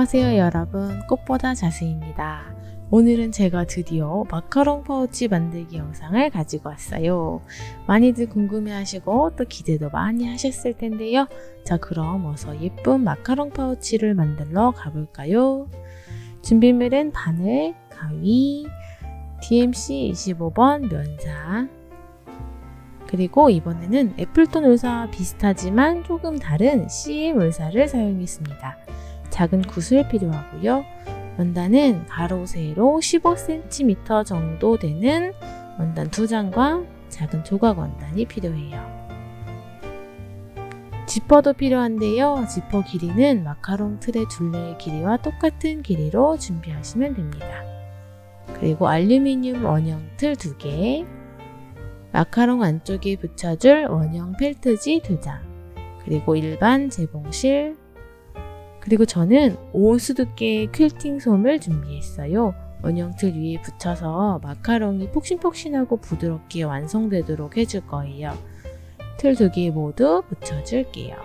안녕하세요 여러분, 꽃보다 자스입니다. 오늘은 제가 드디어 마카롱 파우치 만들기 영상을 가지고 왔어요. 많이들 궁금해하시고 또 기대도 많이 하셨을 텐데요. 자, 그럼 어서 예쁜 마카롱 파우치를 만들러 가볼까요? 준비물은 바늘, 가위, DMC 25번 면사, 그리고 이번에는 애플톤 울사와 비슷하지만 조금 다른 CM 울사를 사용했습니다. 작은 굿을 필요하고요. 원단은 가로 세로 15cm 정도 되는 원단 2장과 작은 조각 원단이 필요해요. 지퍼도 필요한데요. 지퍼 길이는 마카롱 틀의 둘레의 길이와 똑같은 길이로 준비하시면 됩니다. 그리고 알루미늄 원형 틀 2개, 마카롱 안쪽에 붙여줄 원형 펠트지 2장, 그리고 일반 재봉실, 그리고 저는 5온스 두께의 퀼팅 솜을 준비했어요. 원형 틀 위에 붙여서 마카롱이 폭신폭신하고 부드럽게 완성되도록 해줄 거예요. 틀 2개 모두 붙여줄게요.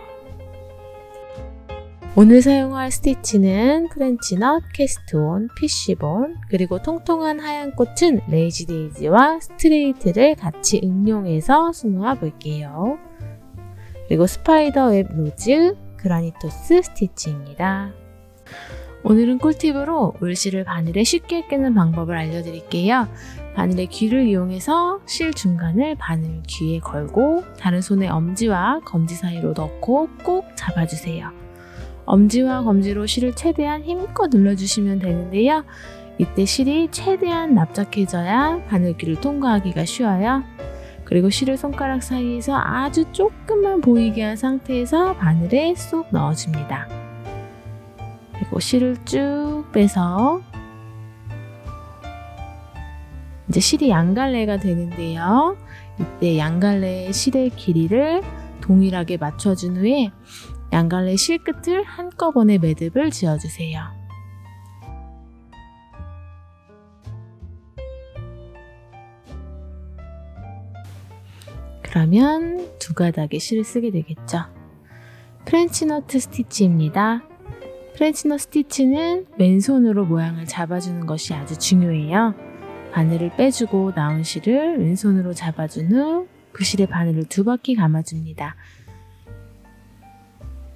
오늘 사용할 스티치는 프렌치넛, 캐스트온, 피쉬본, 그리고 통통한 하얀 꽃은 레이지데이지와 스트레이트를 같이 응용해서 수놓아 볼게요. 그리고 스파이더 웹 로즈, 그라니토스 스티치입니다. 오늘은 꿀팁으로 울실을 바늘에 쉽게 끄는 방법을 알려드릴게요. 바늘의 귀를 이용해서 실 중간을 바늘 귀에 걸고 다른 손에 엄지와 검지 사이로 넣고 꼭 잡아주세요. 엄지와 검지로 실을 최대한 힘껏 눌러주시면 되는데요. 이때 실이 최대한 납작해져야 바늘귀를 통과하기가 쉬워요. 그리고 실을 손가락 사이에서 아주 조금만 보이게 한 상태에서 바늘에 쏙 넣어줍니다. 그리고 실을 쭉 빼서 이제 실이 양갈래가 되는데요. 이때 양갈래의 실의 길이를 동일하게 맞춰준 후에 양갈래 실 끝을 한꺼번에 매듭을 지어주세요. 그러면 2가닥의 실을 쓰게 되겠죠. 프렌치너트 스티치입니다. 프렌치넛 스티치는 왼손으로 모양을 잡아주는 것이 아주 중요해요. 바늘을 빼주고 나온 실을 왼손으로 잡아준 후 그 실에 바늘을 2바퀴 감아줍니다.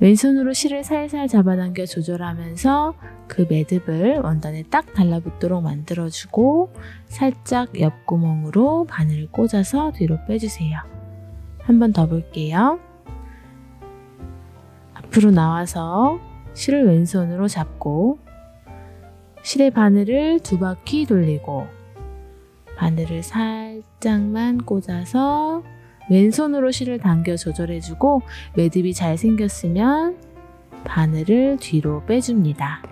왼손으로 실을 살살 잡아당겨 조절하면서 그 매듭을 원단에 딱 달라붙도록 만들어주고 살짝 옆구멍으로 바늘을 꽂아서 뒤로 빼주세요. 한 번 더 볼게요. 앞으로 나와서 실을 왼손으로 잡고 실의 바늘을 2바퀴 돌리고 바늘을 살짝만 꽂아서 왼손으로 실을 당겨 조절해주고 매듭이 잘 생겼으면 바늘을 뒤로 빼줍니다.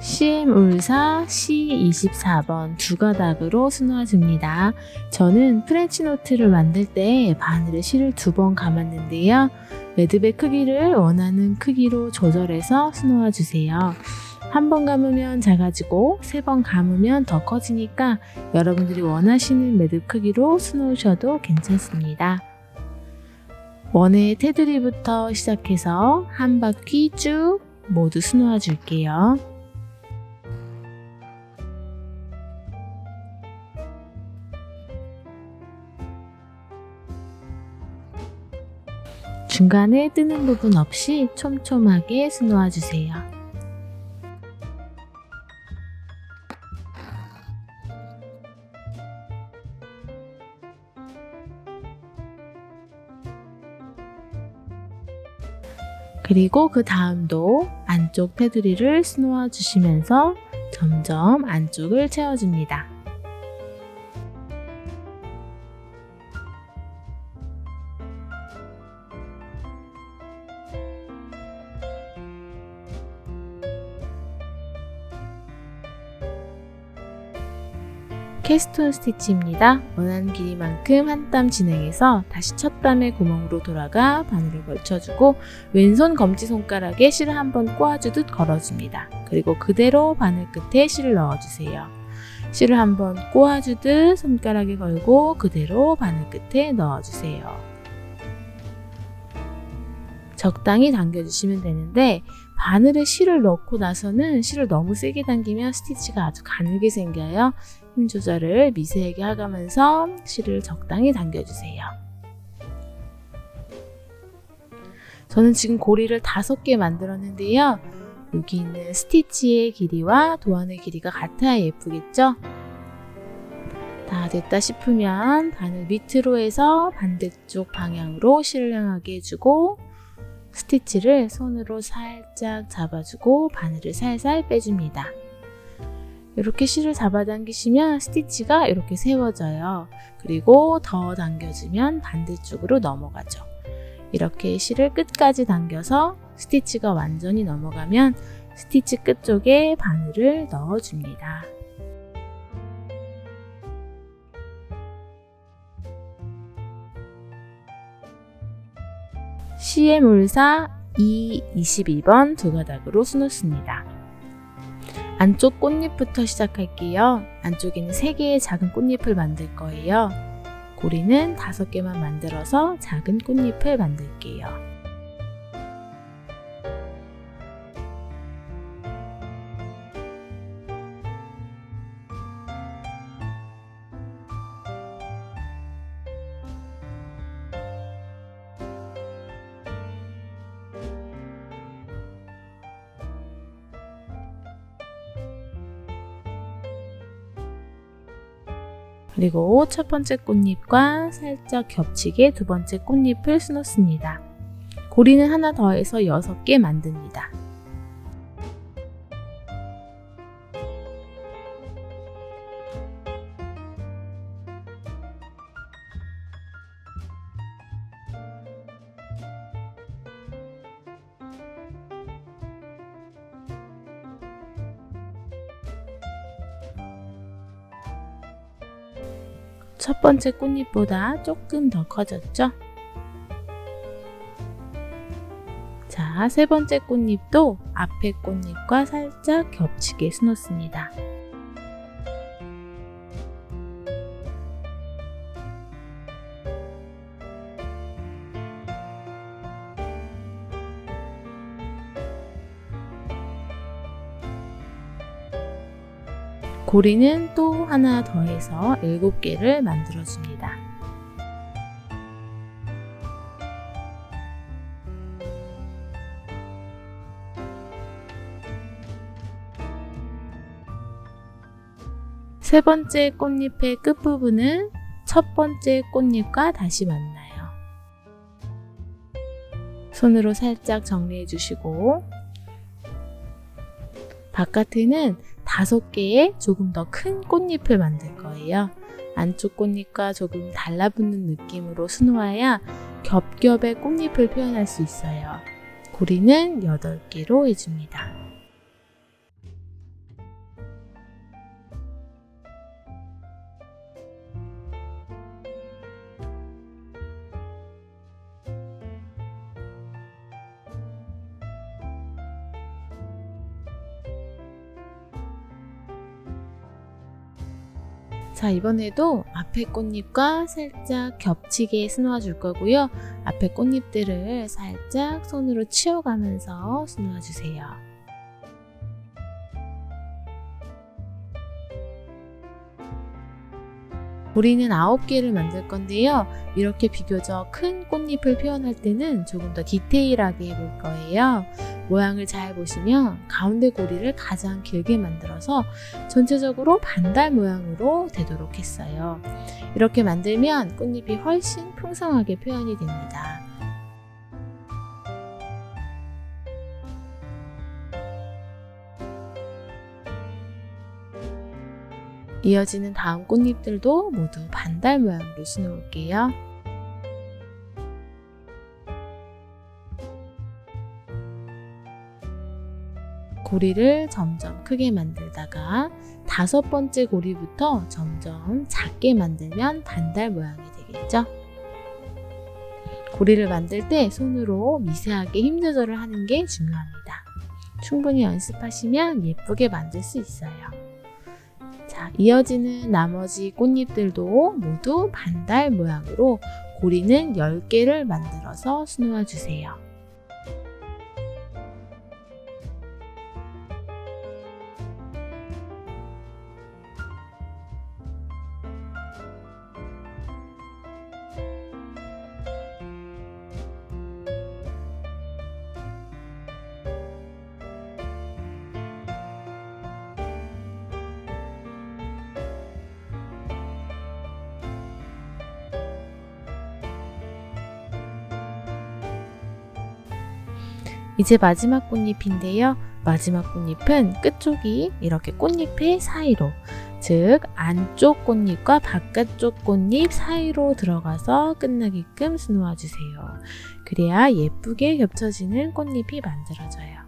CM 울사 C24번 2가닥으로 수놓아줍니다. 저는 프렌치 노트를 만들 때 바늘에 실을 2번 감았는데요. 매듭의 크기를 원하는 크기로 조절해서 수놓아주세요. 1번 감으면 작아지고 3번 감으면 더 커지니까 여러분들이 원하시는 매듭 크기로 수놓으셔도 괜찮습니다. 원의 테두리부터 시작해서 한 바퀴 쭉 모두 수놓아 줄게요. 중간에 뜨는 부분 없이 촘촘하게 수놓아 주세요. 그리고 그 다음도 안쪽 테두리를 수놓아 주시면서 점점 안쪽을 채워줍니다. 캐스톤 스티치입니다. 원하는 길이만큼 한 땀 진행해서 다시 첫 땀의 구멍으로 돌아가 바늘을 걸쳐주고 왼손 검지손가락에 실을 한번 꼬아주듯 걸어줍니다. 그리고 그대로 바늘 끝에 실을 넣어주세요. 실을 한번 꼬아주듯 손가락에 걸고 그대로 바늘 끝에 넣어주세요. 적당히 당겨주시면 되는데 바늘에 실을 넣고 나서는 실을 너무 세게 당기면 스티치가 아주 가늘게 생겨요. 힘 조절을 미세하게 하면서 실을 적당히 당겨주세요. 저는 지금 고리를 5개 만들었는데요. 여기 있는 스티치의 길이와 도안의 길이가 같아야 예쁘겠죠? 다 됐다 싶으면 바늘 밑으로 해서 반대쪽 방향으로 실을 향하게 해주고 스티치를 손으로 살짝 잡아주고 바늘을 살살 빼줍니다. 이렇게 실을 잡아당기시면 스티치가 이렇게 세워져요. 그리고 더 당겨주면 반대쪽으로 넘어가죠. 이렇게 실을 끝까지 당겨서 스티치가 완전히 넘어가면 스티치 끝쪽에 바늘을 넣어줍니다. CM울사 E22번 두 가닥으로 수놓습니다. 안쪽 꽃잎부터 시작할게요. 안쪽에는 3개의 작은 꽃잎을 만들 거예요. 고리는 5개만 만들어서 작은 꽃잎을 만들게요. 그리고 첫 번째 꽃잎과 살짝 겹치게 두 번째 꽃잎을 수놓습니다. 고리는 하나 더해서 6개 만듭니다. 첫 번째 꽃잎보다 조금 더 커졌죠? 자, 세 번째 꽃잎도 앞에 꽃잎과 살짝 겹치게 수놓습니다. 고리는 또 하나 더해서 7개를 만들어줍니다. 세 번째 꽃잎의 끝부분은 첫 번째 꽃잎과 다시 만나요. 손으로 살짝 정리해 주시고 바깥에는 5개의 조금 더 큰 꽃잎을 만들 거예요. 안쪽 꽃잎과 조금 달라붙는 느낌으로 수놓아야 겹겹의 꽃잎을 표현할 수 있어요. 고리는 8개로 해줍니다. 자, 이번에도 앞에 꽃잎과 살짝 겹치게 수놓아 줄 거고요. 앞에 꽃잎들을 살짝 손으로 치워가면서 수놓아 주세요. 고리는 9개를 만들 건데요. 이렇게 비교적 큰 꽃잎을 표현할 때는 조금 더 디테일하게 해볼 거예요. 모양을 잘 보시면 가운데 고리를 가장 길게 만들어서 전체적으로 반달 모양으로 되도록 했어요. 이렇게 만들면 꽃잎이 훨씬 풍성하게 표현이 됩니다. 이어지는 다음 꽃잎들도 모두 반달 모양으로 수놓을게요. 고리를 점점 크게 만들다가 5번째 고리부터 점점 작게 만들면 반달 모양이 되겠죠? 고리를 만들 때 손으로 미세하게 힘 조절을 하는 게 중요합니다. 충분히 연습하시면 예쁘게 만들 수 있어요. 자, 이어지는 나머지 꽃잎들도 모두 반달 모양으로 고리는 10개를 만들어서 수놓아 주세요. 이제 마지막 꽃잎인데요. 마지막 꽃잎은 끝쪽이 이렇게 꽃잎의 사이로, 즉 안쪽 꽃잎과 바깥쪽 꽃잎 사이로 들어가서 끝나게끔 수놓아 주세요. 그래야 예쁘게 겹쳐지는 꽃잎이 만들어져요.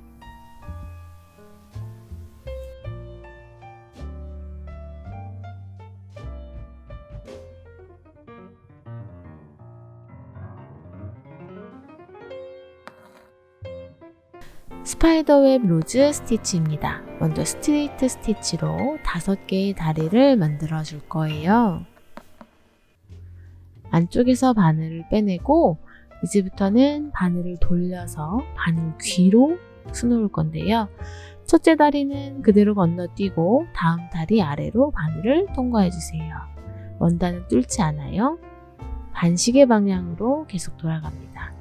스파이더웹 로즈 스티치입니다. 먼저 스트레이트 스티치로 5개의 다리를 만들어 줄 거예요. 안쪽에서 바늘을 빼내고 이제부터는 바늘을 돌려서 바늘 귀로 수놓을 건데요. 첫째 다리는 그대로 건너뛰고 다음 다리 아래로 바늘을 통과해 주세요. 원단은 뚫지 않아요. 반시계 방향으로 계속 돌아갑니다.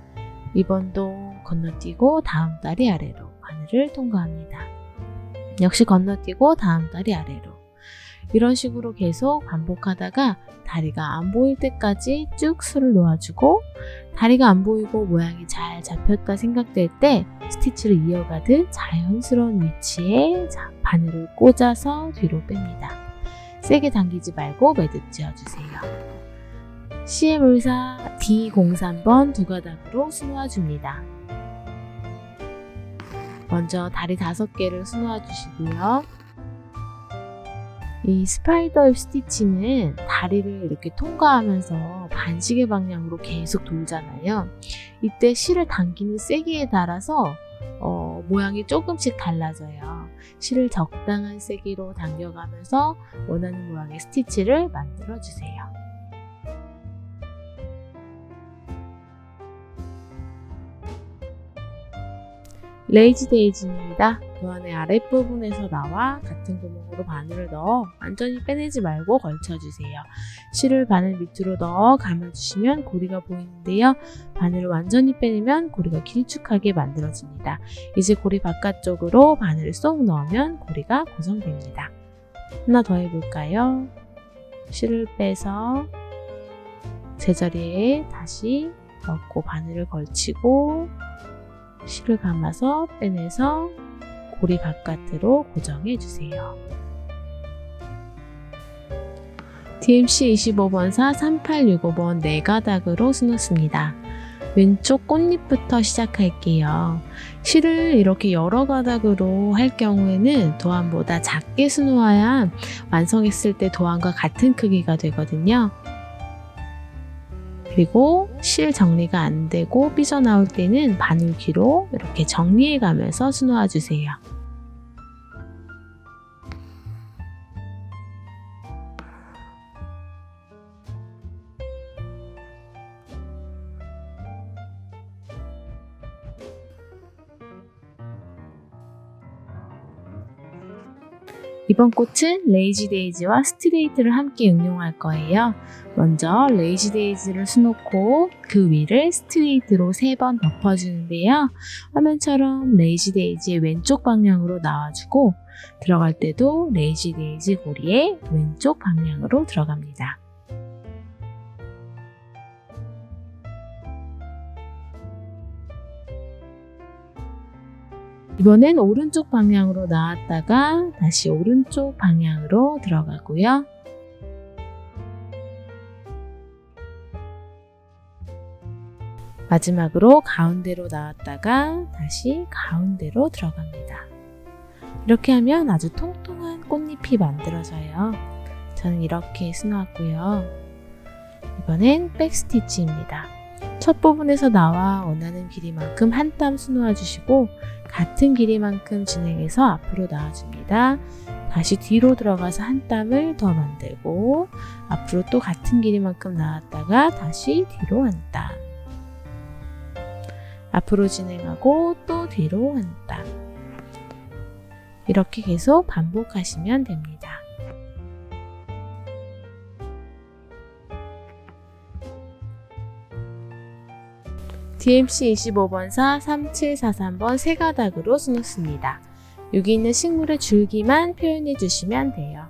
이번도 건너뛰고 다음 다리 아래로 바늘을 통과합니다. 역시 건너뛰고 다음 다리 아래로. 이런 식으로 계속 반복하다가 다리가 안 보일 때까지 쭉 술을 놓아주고, 다리가 안 보이고 모양이 잘 잡혔다 생각될 때 스티치를 이어가듯 자연스러운 위치에 바늘을 꽂아서 뒤로 뺍니다. 세게 당기지 말고 매듭 지어주세요. CM울사 D03번 2가닥으로 수놓아 줍니다. 먼저 다리 5개를 수놓아 주시고요. 이 스파이더웹 스티치는 다리를 이렇게 통과하면서 반시계 방향으로 계속 돌잖아요. 이때 실을 당기는 세기에 따라서 모양이 조금씩 달라져요. 실을 적당한 세기로 당겨가면서 원하는 모양의 스티치를 만들어 주세요. 레이지 데이지입니다. 도안의 아랫부분에서 나와 같은 구멍으로 바늘을 넣어 완전히 빼내지 말고 걸쳐주세요. 실을 바늘 밑으로 넣어 감아주시면 고리가 보이는데요. 바늘을 완전히 빼내면 고리가 길쭉하게 만들어집니다. 이제 고리 바깥쪽으로 바늘을 쏙 넣으면 고리가 고정됩니다. 하나 더 해볼까요? 실을 빼서 제자리에 다시 넣고 바늘을 걸치고 실을 감아서 빼내서 고리 바깥으로 고정해 주세요. DMC 25번사 3865번 4가닥으로 수놓습니다. 왼쪽 꽃잎부터 시작할게요. 실을 이렇게 여러 가닥으로 할 경우에는 도안보다 작게 수놓아야 완성했을 때 도안과 같은 크기가 되거든요. 그리고 실 정리가 안 되고 삐져나올 때는 바늘귀로 이렇게 정리해 가면서 수놓아 주세요. 이번 꽃은 레이지 데이지와 스트레이트를 함께 응용할 거예요. 먼저 레이지 데이지를 수놓고 그 위를 스트레이트로 3번 덮어주는데요. 화면처럼 레이지 데이지의 왼쪽 방향으로 나와주고 들어갈 때도 레이지 데이지 고리의 왼쪽 방향으로 들어갑니다. 이번엔 오른쪽 방향으로 나왔다가 다시 오른쪽 방향으로 들어가고요. 마지막으로 가운데로 나왔다가 다시 가운데로 들어갑니다. 이렇게 하면 아주 통통한 꽃잎이 만들어져요. 저는 이렇게 수놓았고요. 이번엔 백스티치입니다. 첫 부분에서 나와 원하는 길이만큼 한 땀 수놓아 주시고 같은 길이만큼 진행해서 앞으로 나와줍니다. 다시 뒤로 들어가서 한 땀을 더 만들고 앞으로 또 같은 길이만큼 나왔다가 다시 뒤로 한 땀, 앞으로 진행하고 또 뒤로 한 땀, 이렇게 계속 반복하시면 됩니다. DMC 25번사 3743번 3가닥으로 수놓습니다. 여기 있는 식물의 줄기만 표현해 주시면 돼요.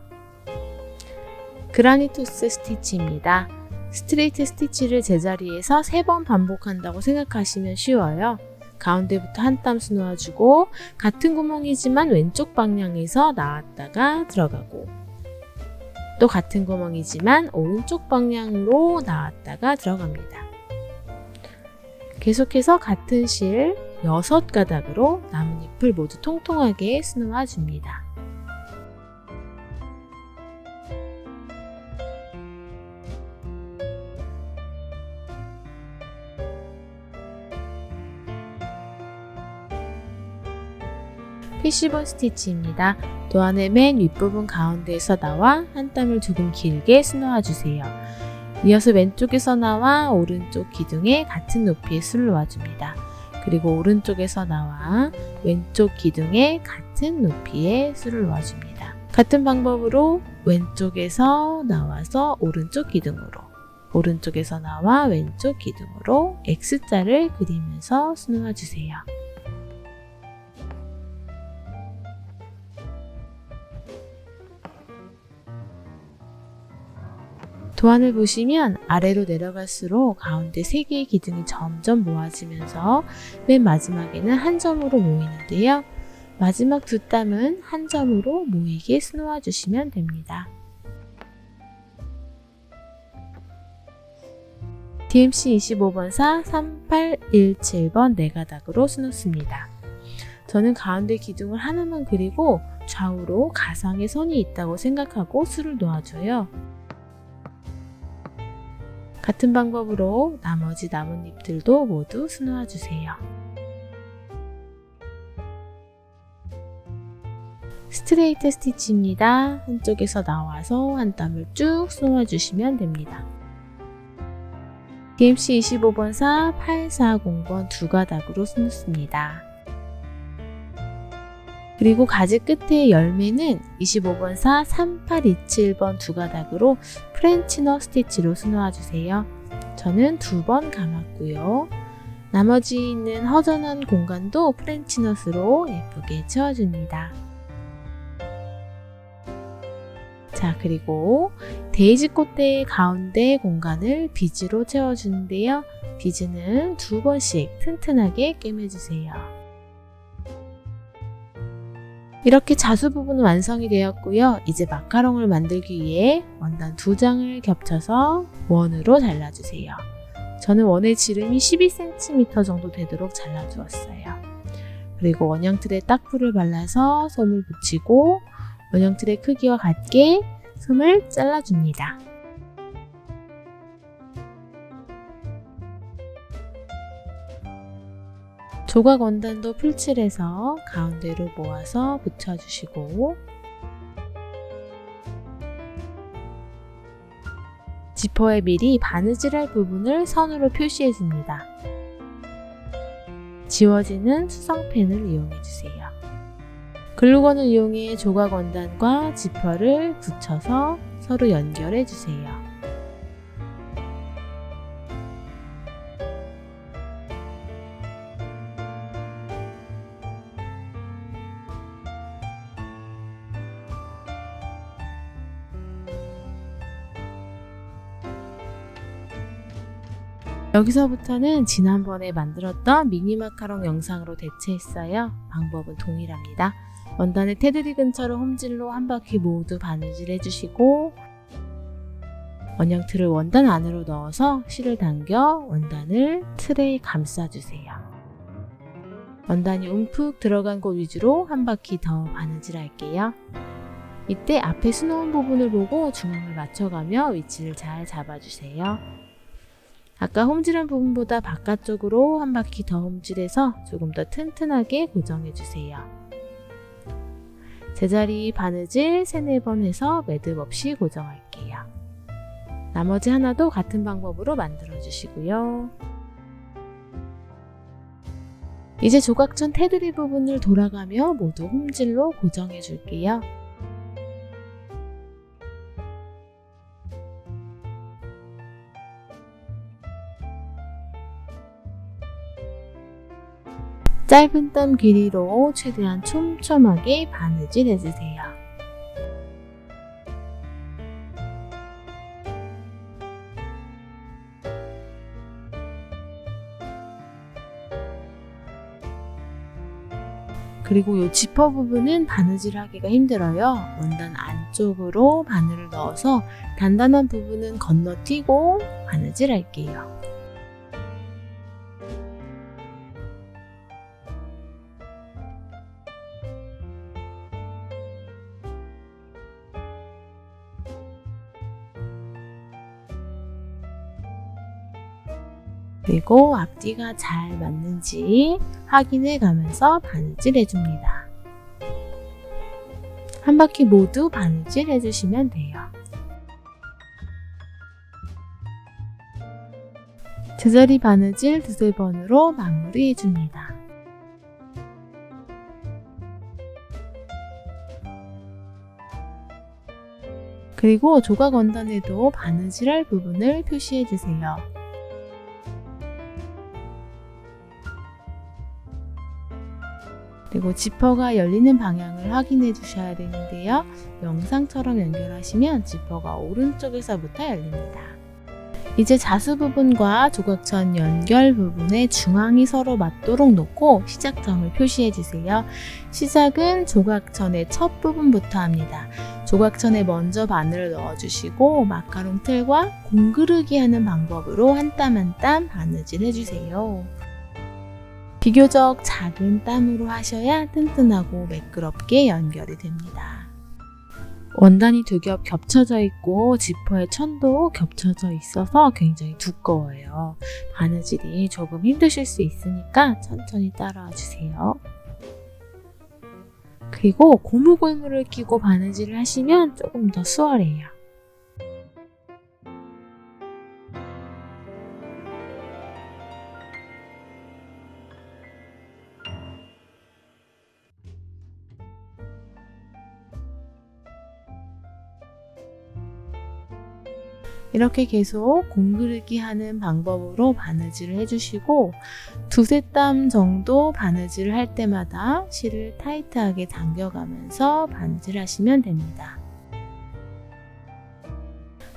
그라니토스 스티치입니다. 스트레이트 스티치를 제자리에서 3번 반복한다고 생각하시면 쉬워요. 가운데부터 한 땀 수놓아주고 같은 구멍이지만 왼쪽 방향에서 나왔다가 들어가고 또 같은 구멍이지만 오른쪽 방향으로 나왔다가 들어갑니다. 계속해서 같은 실 6가닥으로 나뭇잎을 모두 통통하게 수놓아 줍니다. 피쉬본 스티치입니다. 도안의 맨 윗부분 가운데에서 나와 한 땀을 조금 길게 수놓아 주세요. 이어서 왼쪽에서 나와 오른쪽 기둥에 같은 높이의 술을 놓아줍니다. 그리고 오른쪽에서 나와 왼쪽 기둥에 같은 높이의 술을 놓아줍니다. 같은 방법으로 왼쪽에서 나와서 오른쪽 기둥으로, 오른쪽에서 나와 왼쪽 기둥으로 X자를 그리면서 수놓아 주세요. 도안을 보시면 아래로 내려갈수록 가운데 3개의 기둥이 점점 모아지면서 맨 마지막에는 한 점으로 모이는데요. 마지막 2땀은 한 점으로 모이게 수놓아 주시면 됩니다. DMC 25번사 3817번 4가닥으로 수놓습니다. 저는 가운데 기둥을 하나만 그리고 좌우로 가상의 선이 있다고 생각하고 술을 놓아줘요. 같은 방법으로 나머지 나뭇잎들도 모두 수놓아 주세요. 스트레이트 스티치입니다. 한쪽에서 나와서 한 땀을 쭉 수놓아 주시면 됩니다. DMC 25번사 840번 2가닥으로 수놓습니다. 그리고 가지 끝에 열매는 25번사 3827번 2가닥으로 프렌치넛 스티치로 수놓아 주세요. 저는 2번 감았고요. 나머지 있는 허전한 공간도 프렌치넛으로 예쁘게 채워줍니다. 자, 그리고 데이지 꽃대의 가운데 공간을 비즈로 채워주는데요. 비즈는 2번씩 튼튼하게 꿰매주세요. 이렇게 자수 부분은 완성이 되었고요. 이제 마카롱을 만들기 위해 원단 2장을 겹쳐서 원으로 잘라주세요. 저는 원의 지름이 12cm 정도 되도록 잘라주었어요. 그리고 원형틀에 딱풀을 발라서 솜을 붙이고 원형틀의 크기와 같게 솜을 잘라줍니다. 조각 원단도 풀칠해서 가운데로 모아서 붙여주시고 지퍼에 미리 바느질할 부분을 선으로 표시해줍니다. 지워지는 수성펜을 이용해주세요. 글루건을 이용해 조각 원단과 지퍼를 붙여서 서로 연결해주세요. 여기서부터는 지난번에 만들었던 미니 마카롱 영상으로 대체했어요. 방법은 동일합니다. 원단을 테두리 근처로 홈질로 한 바퀴 모두 바느질 해주시고 원형틀을 원단 안으로 넣어서 실을 당겨 원단을 틀에 감싸주세요. 원단이 움푹 들어간 곳 위주로 한 바퀴 더 바느질 할게요. 이때 앞에 수놓은 부분을 보고 중앙을 맞춰가며 위치를 잘 잡아주세요. 아까 홈질한 부분보다 바깥쪽으로 한 바퀴 더 홈질해서 조금 더 튼튼하게 고정해주세요. 제자리 바느질 3-4번 해서 매듭 없이 고정할게요. 나머지 하나도 같은 방법으로 만들어주시고요. 이제 조각전 테두리 부분을 돌아가며 모두 홈질로 고정해줄게요. 짧은 땀 길이로 최대한 촘촘하게 바느질 해주세요. 그리고 이 지퍼 부분은 바느질 하기가 힘들어요. 원단 안쪽으로 바늘을 넣어서 단단한 부분은 건너뛰고 바느질 할게요. 그리고 앞뒤가 잘 맞는지 확인해 가면서 바느질 해줍니다. 한 바퀴 모두 바느질 해주시면 돼요. 제자리 바느질 두세 번으로 마무리 해줍니다. 그리고 조각 원단에도 바느질할 부분을 표시해 주세요. 그리고 지퍼가 열리는 방향을 확인해 주셔야 되는데요. 영상처럼 연결하시면 지퍼가 오른쪽에서부터 열립니다. 이제 자수 부분과 조각천 연결 부분의 중앙이 서로 맞도록 놓고 시작점을 표시해 주세요. 시작은 조각천의 첫 부분부터 합니다. 조각천에 먼저 바늘을 넣어주시고 마카롱 틀과 공그르기 하는 방법으로 한 땀 한 땀 바느질 해주세요. 비교적 작은 땀으로 하셔야 튼튼하고 매끄럽게 연결이 됩니다. 원단이 두 겹 겹쳐져 있고 지퍼의 천도 겹쳐져 있어서 굉장히 두꺼워요. 바느질이 조금 힘드실 수 있으니까 천천히 따라와 주세요. 그리고 고무골무를 끼고 바느질을 하시면 조금 더 수월해요. 이렇게 계속 공그르기 하는 방법으로 바느질을 해주시고 두세 땀 정도 바느질을 할 때마다 실을 타이트하게 당겨가면서 바느질 하시면 됩니다.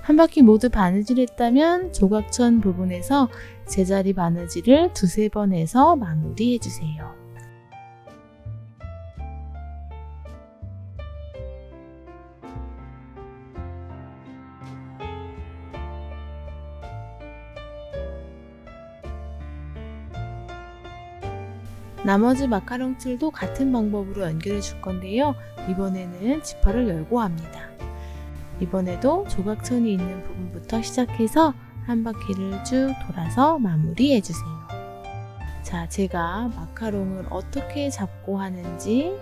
한 바퀴 모두 바느질했다면 조각천 부분에서 제자리 바느질을 두세 번 해서 마무리 해주세요. 나머지 마카롱 틀도 같은 방법으로 연결해 줄 건데요. 이번에는 지퍼를 열고 합니다. 이번에도 조각천이 있는 부분부터 시작해서 한 바퀴를 쭉 돌아서 마무리해 주세요. 자, 제가 마카롱을 어떻게 잡고 하는지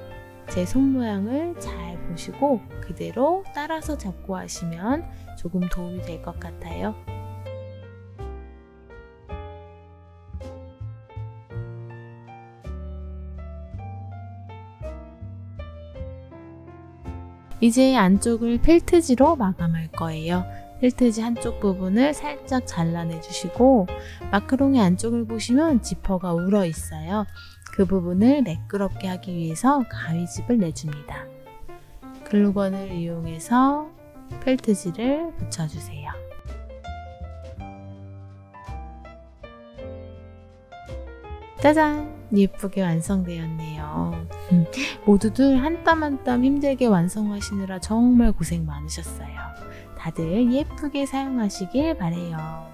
제 손 모양을 잘 보시고 그대로 따라서 잡고 하시면 조금 도움이 될 것 같아요. 이제 안쪽을 펠트지로 마감할 거예요. 펠트지 한쪽 부분을 살짝 잘라내 주시고 마카롱의 안쪽을 보시면 지퍼가 울어 있어요. 그 부분을 매끄럽게 하기 위해서 가위집을 내줍니다. 글루건을 이용해서 펠트지를 붙여주세요. 짜잔! 예쁘게 완성되었네요. 모두들 한 땀 한 땀 힘들게 완성하시느라 정말 고생 많으셨어요. 다들 예쁘게 사용하시길 바래요.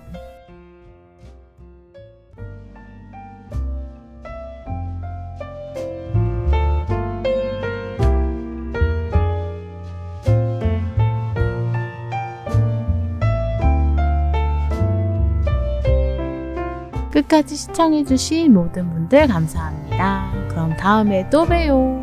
끝까지 시청해주신 모든 분들 감사합니다. 그럼 다음에 또 봬요.